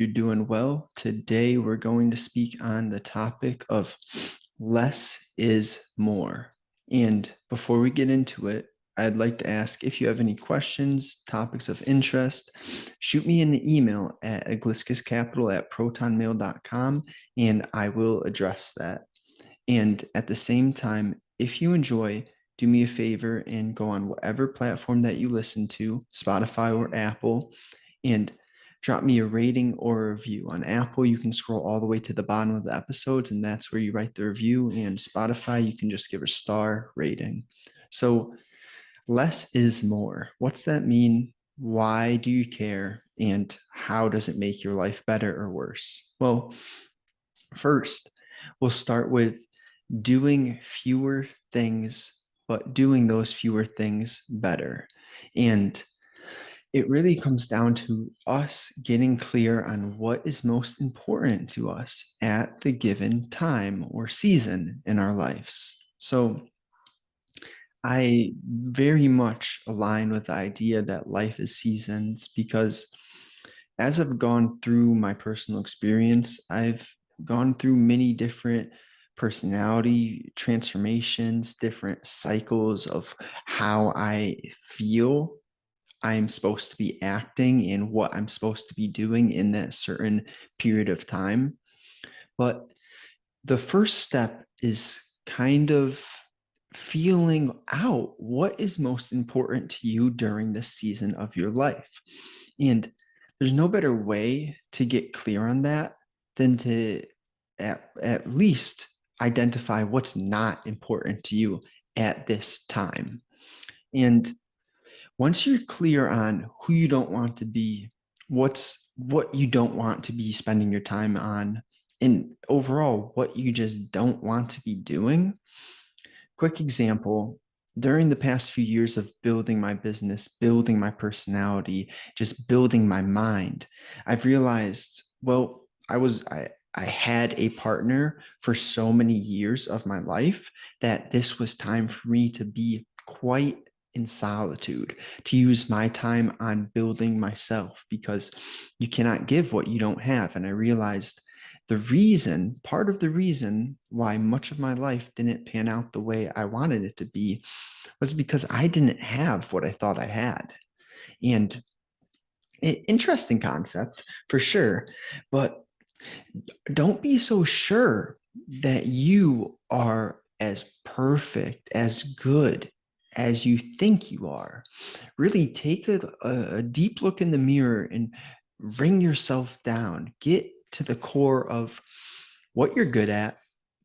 you're doing well. Today, we're going to speak on the topic of less is more. And before we get into it, I'd like to ask if you have any questions, topics of interest, shoot me an email at agliscuscapital@protonmail.com and I will address that. And at the same time, if you enjoy, do me a favor and go on whatever platform that you listen to, Spotify or Apple, and drop me a rating or a review. On Apple, you can scroll all the way to the bottom of the episodes, and that's where you write the review. And Spotify, you can just give a star rating. So less is more. What's that mean? Why do you care? And how does it make your life better or worse? Well, first, we'll start with doing fewer things, but doing those fewer things better. And it really comes down to us getting clear on what is most important to us at the given time or season in our lives. So I very much align with the idea that life is seasons because as I've gone through my personal experience, I've gone through many different personality transformations, different cycles of how I feel I'm supposed to be acting and what I'm supposed to be doing in that certain period of time. But the first step is kind of feeling out what is most important to you during this season of your life. And there's no better way to get clear on that than to at least identify what's not important to you at this time. And once you're clear on who you don't want to be, what you don't want to be spending your time on, and overall what you just don't want to be doing. Quick example, during the past few years of building my business, building my personality, just building my mind, I've realized, well, I had a partner for so many years of my life that this was time for me to be quite in solitude, to use my time on building myself because you cannot give what you don't have. And I realized part of the reason why much of my life didn't pan out the way I wanted it to be was because I didn't have what I thought I had. And interesting concept for sure, but don't be so sure that you are as perfect, as good as you think you are. Really take a deep look in the mirror and bring yourself down. Get to the core of what you're good at,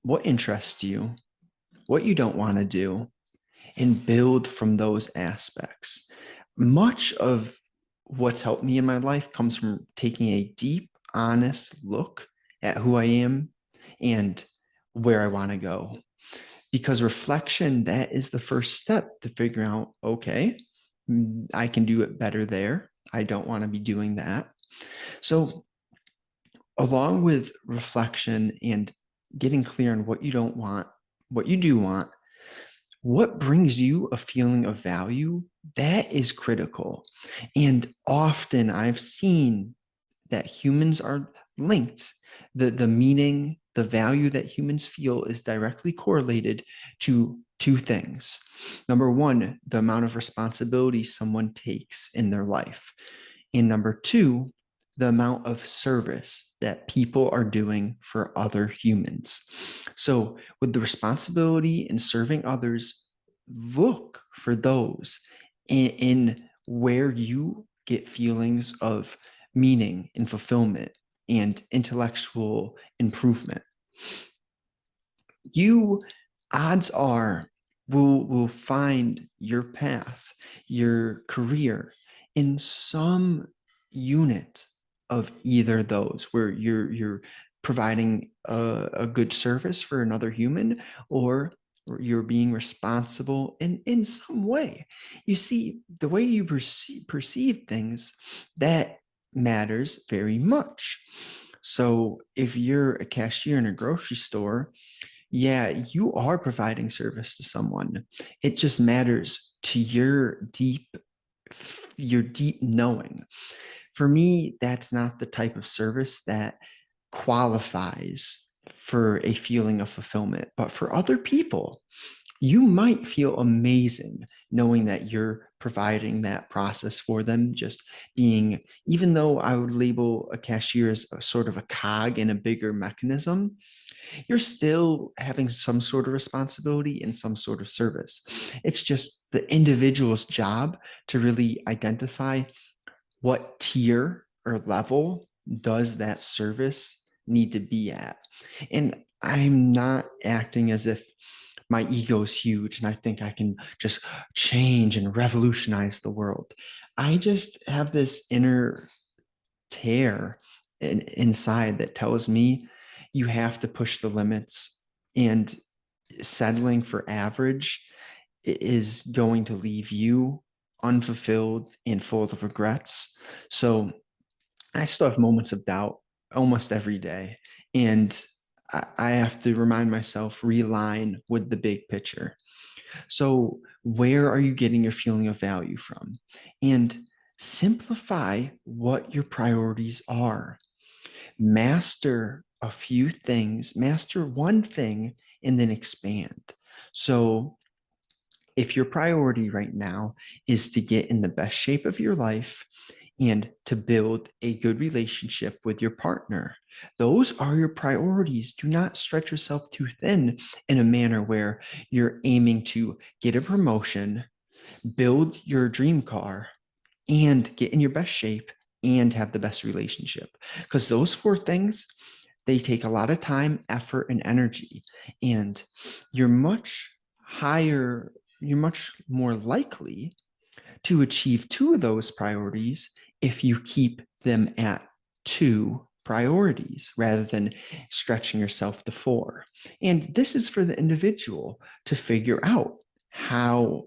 what interests you, what you don't want to do, and build from those aspects. Much of what's helped me in my life comes from taking a deep, honest look at who I am and where I want to go. Because reflection, that is the first step to figure out, okay, I can do it better there. I don't want to be doing that. So, along with reflection and getting clear on what you don't want, what you do want, what brings you a feeling of value, that is critical. And often I've seen that humans are linked. The meaning, the value that humans feel is directly correlated to two things. Number one, the amount of responsibility someone takes in their life. And number two, the amount of service that people are doing for other humans. So, with the responsibility in serving others, look for those in where you get feelings of meaning and fulfillment and intellectual improvement. You, odds are, will find your path, your career in some unit of either those where you're providing a good service for another human, or you're being responsible in some way. You see, the way you perceive things, that matters very much. So if you're a cashier in a grocery store, yeah, you are providing service to someone. It just matters to your deep knowing. For me, that's not the type of service that qualifies for a feeling of fulfillment. But for other people, you might feel amazing knowing that you're providing that process for them. Just being, even though I would label a cashier as a sort of a cog in a bigger mechanism, you're still having some sort of responsibility and some sort of service. It's just the individual's job to really identify what tier or level does that service need to be at. And I'm not acting as if my ego is huge and I think I can just change and revolutionize the world. I just have this inner tear inside that tells me you have to push the limits, and settling for average is going to leave you unfulfilled and full of regrets. So I still have moments of doubt almost every day. And I have to remind myself, realign with the big picture. So, where are you getting your feeling of value from? And simplify what your priorities are. Master a few things, master one thing, and then expand. So, if your priority right now is to get in the best shape of your life and to build a good relationship with your partner, those are your priorities. Do not stretch yourself too thin in a manner where you're aiming to get a promotion, build your dream car, and get in your best shape and have the best relationship. Because those four things, they take a lot of time, effort, and energy. And you're much higher, you're much more likely to achieve two of those priorities if you keep them at two priorities rather than stretching yourself to four. And this is for the individual to figure out how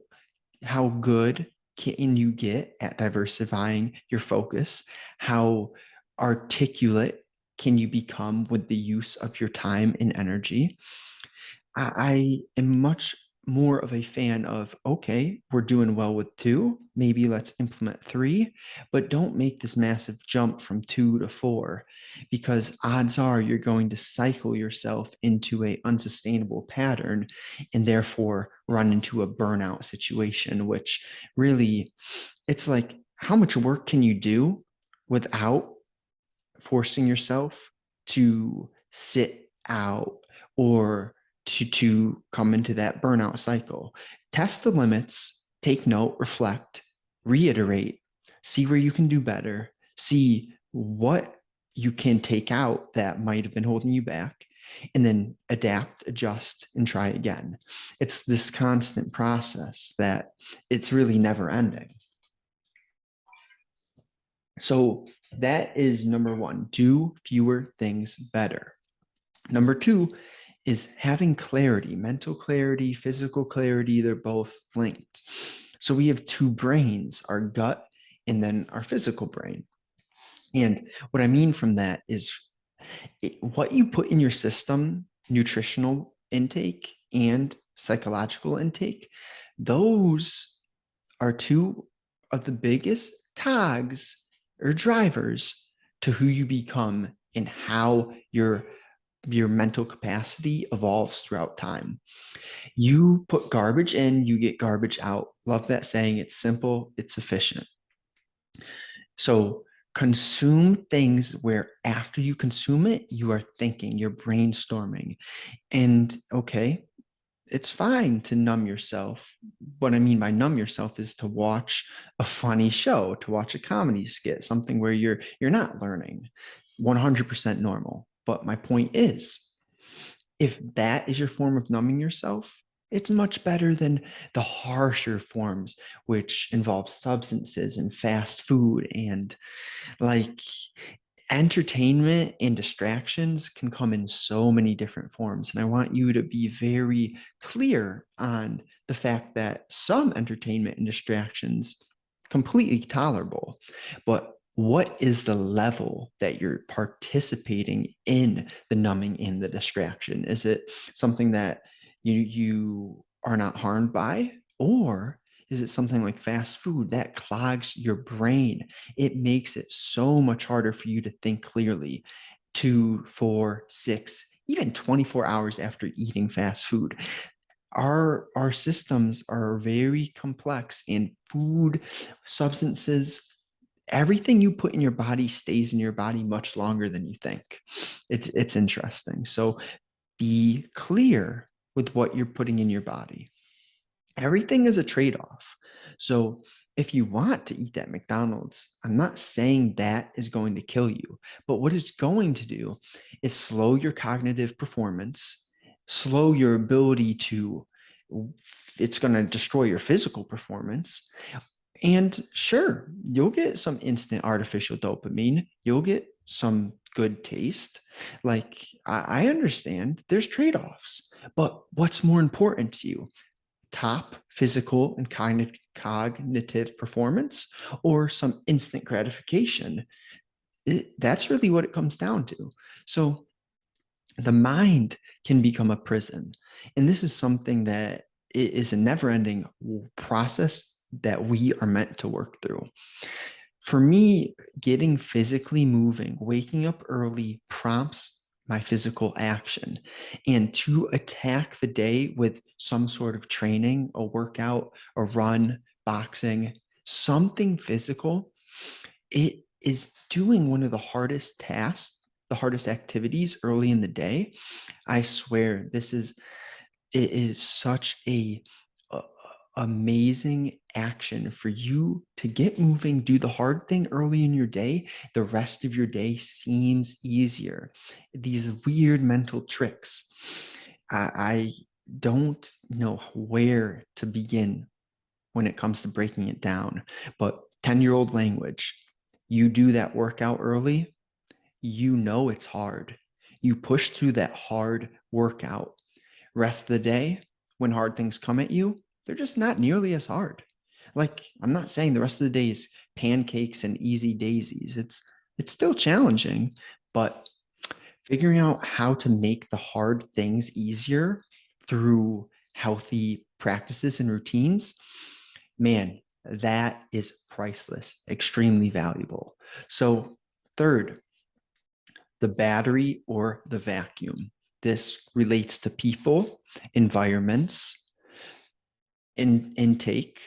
good can you get at diversifying your focus, how articulate can you become with the use of your time and energy. I am much more of a fan of, okay, we're doing well with two, maybe let's implement three, but don't make this massive jump from two to four, because odds are you're going to cycle yourself into a unsustainable pattern and therefore run into a burnout situation, which really, it's like, how much work can you do without forcing yourself to sit out or to come into that burnout cycle? Test the limits, take note, reflect, reiterate, see where you can do better, see what you can take out that might have been holding you back, and then adapt, adjust, and try again. It's this constant process that it's really never ending. So that is number one, do fewer things better. Number two is having clarity, mental clarity, physical clarity. They're both linked. So we have two brains, our gut and then our physical brain. And what I mean from that is what you put in your system, nutritional intake and psychological intake, those are two of the biggest cogs or drivers to who you become and how your mental capacity evolves throughout time. You put garbage in, you get garbage out. Love that saying. It's simple, it's efficient. So consume things where after you consume it, you are thinking, you're brainstorming. And okay, it's fine to numb yourself. What I mean by numb yourself is to watch a funny show, to watch a comedy skit, something where you're not learning. 100% normal. But my point is, if that is your form of numbing yourself, it's much better than the harsher forms, which involve substances and fast food and like entertainment and distractions can come in so many different forms. And I want you to be very clear on the fact that some entertainment and distractions completely tolerable, but what is the level that you're participating in the numbing in the distraction? Is it something that you are not harmed by, or Is it something like fast food that clogs your brain? It makes it so much harder for you to think clearly 2, 4, 6, even 24 hours after eating fast food. Our systems are very complex, and food, substances, everything you put in your body stays in your body much longer than you think. It's interesting. So be clear with what you're putting in your body. Everything is a trade-off. So if you want to eat that McDonald's, I'm not saying that is going to kill you, but what it's going to do is slow your cognitive performance, slow your ability to, it's going to destroy your physical performance. And sure, you'll get some instant artificial dopamine. You'll get some good taste. Like, I understand there's trade-offs, but what's more important to you? Top physical and cognitive performance or some instant gratification? That's really what it comes down to. So the mind can become a prison. And this is something that is a never ending process that we are meant to work through. For me, getting physically moving, waking up early prompts my physical action. And to attack the day with some sort of training, a workout, a run, boxing, something physical, it is doing one of the hardest tasks, the hardest activities early in the day. I swear it is such a amazing action for you to get moving, do the hard thing early in your day. The rest of your day seems easier. These weird mental tricks. I don't know where to begin when it comes to breaking it down, but 10-year-old language, you do that workout early, you know it's hard. You push through that hard workout. Rest of the day, when hard things come at you, they're just not nearly as hard. Like, I'm not saying the rest of the day is pancakes and easy daisies. It's still challenging, but figuring out how to make the hard things easier through healthy practices and routines, man, that is priceless, extremely valuable. So, third, the battery or the vacuum. This relates to people, environments, intake,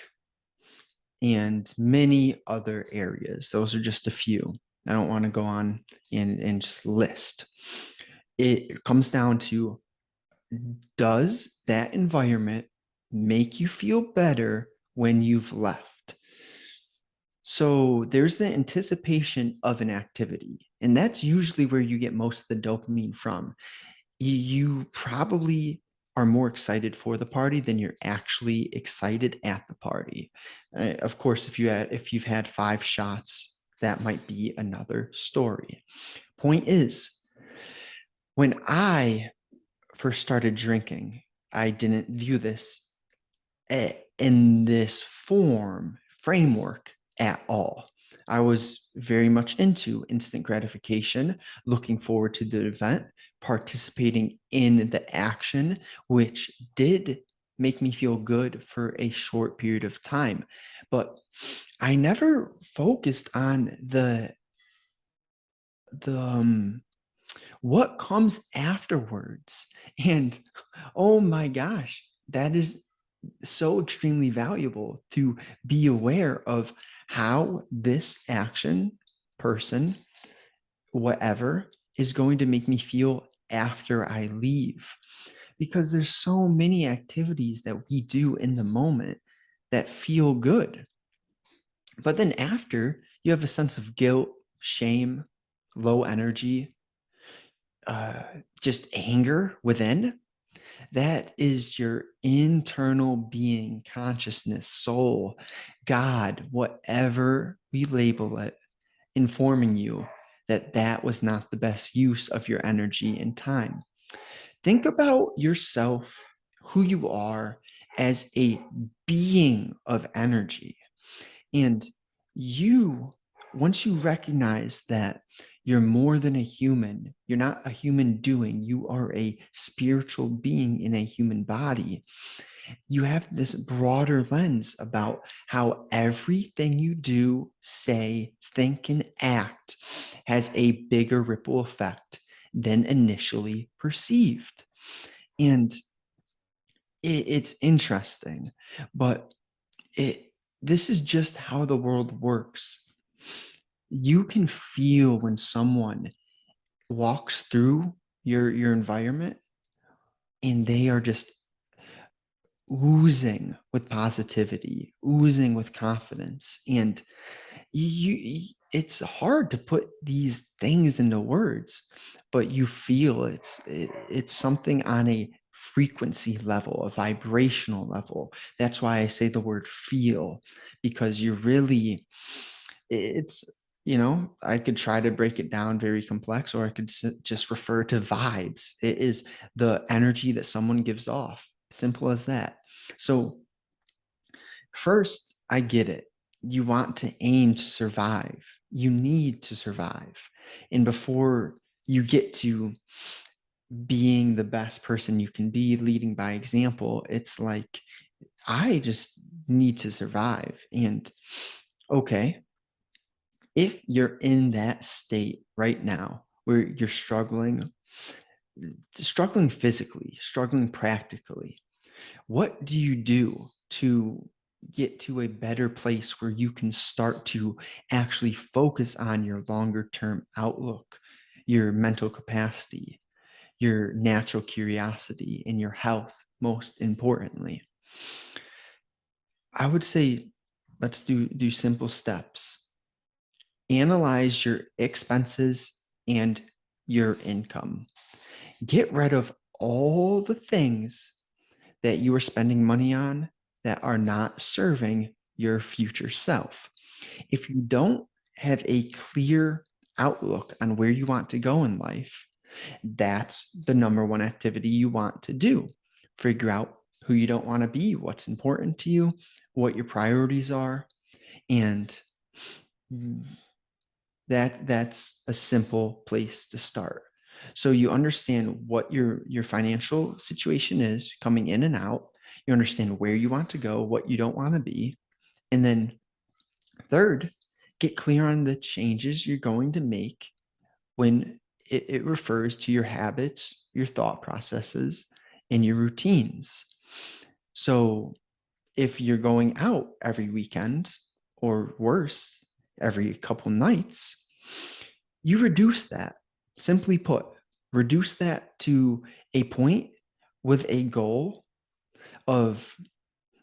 and many other areas. Those are just a few. I don't want to go on and just list. It comes down to, does that environment make you feel better when you've left? So there's the anticipation of an activity, and that's usually where you get most of the dopamine from. You probably are more excited for the party than you're actually excited at the party. Of course, if you've had 5 shots, that might be another story. Point is, when I first started drinking, I didn't view this in this framework at all. I was very much into instant gratification, looking forward to the event, participating in the action, which did make me feel good for a short period of time. But I never focused on the what comes afterwards. And oh my gosh, that is so extremely valuable to be aware of how this action, person, whatever, is going to make me feel after I leave. Because there's so many activities that we do in the moment that feel good. But then after, you have a sense of guilt, shame, low energy, just anger within. That is your internal being, consciousness, soul, God, whatever we label it, informing you that that was not the best use of your energy and time. Think about yourself, who you are, as a being of energy. And you, once you recognize that you're more than a human, you're not a human doing, you are a spiritual being in a human body, You have this broader lens about how everything you do, say, think, and act has a bigger ripple effect than initially perceived. And it's interesting, but this is just how the world works. You can feel when someone walks through your environment and they are just oozing with positivity, oozing with confidence. And it's hard to put these things into words, but you feel it's something on a frequency level, a vibrational level. That's why I say the word feel, because you really, it's, I could try to break it down very complex, or I could just refer to vibes. It is the energy that someone gives off. Simple as that. So first, I get it. You want to aim to survive. You need to survive. And before you get to being the best person you can be, leading by example, it's like, I just need to survive. And okay, if you're in that state right now where you're struggling physically, struggling practically, what do you do to get to a better place where you can start to actually focus on your longer term outlook, your mental capacity, your natural curiosity, and your health, most importantly? I would say let's do simple steps. Analyze your expenses and your income. Get rid of all the things that you are spending money on that are not serving your future self. If you don't have a clear outlook on where you want to go in life, that's the number one activity you want to do. Figure out who you don't want to be, what's important to you, what your priorities are, and that's a simple place to start. So you understand what your financial situation is coming in and out. You understand where you want to go, what you don't want to be. And then third, get clear on the changes you're going to make when it refers to your habits, your thought processes, and your routines. So if you're going out every weekend, or worse, every couple nights, you reduce that. Simply put, reduce that to a point with a goal of,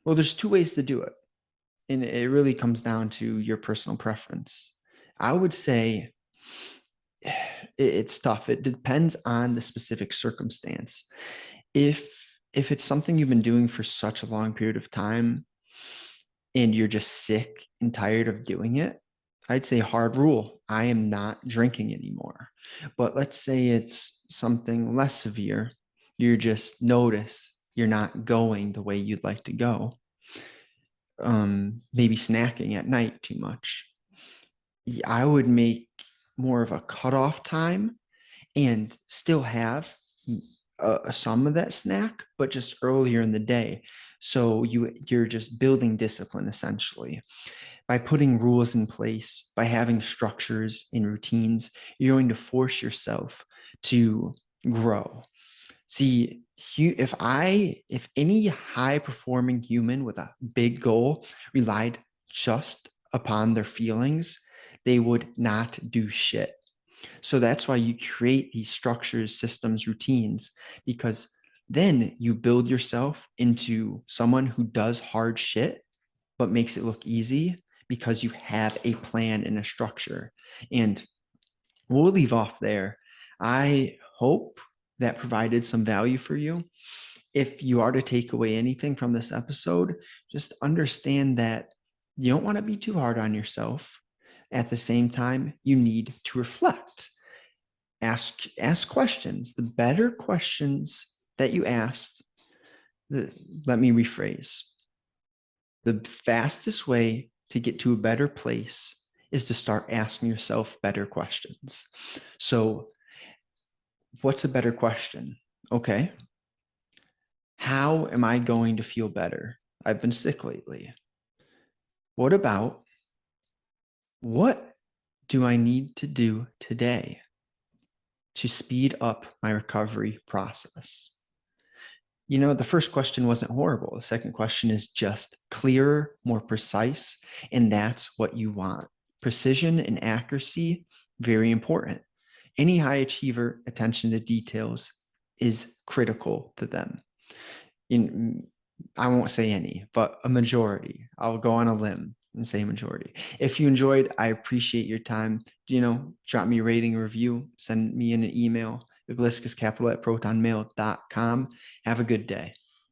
well, there's two ways to do it. And it really comes down to your personal preference. I would say it's tough. It depends on the specific circumstance. If it's something you've been doing for such a long period of time and you're just sick and tired of doing it, I'd say hard rule. I am not drinking anymore. But let's say it's something less severe. You just notice you're not going the way you'd like to go. Maybe snacking at night too much. I would make more of a cutoff time and still have some of that snack, but just earlier in the day. So you're just building discipline essentially. By putting rules in place, by having structures and routines, you're going to force yourself to grow. See, if any high performing human with a big goal relied just upon their feelings, they would not do shit. So that's why you create these structures, systems, routines, because then you build yourself into someone who does hard shit but makes it look easy because you have a plan and a structure. And we'll leave off there. I hope that provided some value for you. If you are to take away anything from this episode, just understand that you don't want to be too hard on yourself. At the same time, you need to reflect. Ask questions. The better questions that you ask, let me rephrase. The fastest way to get to a better place is to start asking yourself better questions. So, what's a better question? Okay. How am I going to feel better? I've been sick lately. What about what do I need to do today to speed up my recovery process? The first question wasn't horrible. The second question is just clearer, more precise, and that's what you want. Precision and accuracy, very important. Any high achiever, attention to details is critical to them. I won't say any, but a majority. I'll go on a limb and say majority. If you enjoyed, I appreciate your time. Drop me a rating, review, send me an email, iglesiascapital@protonmail.com. Have a good day.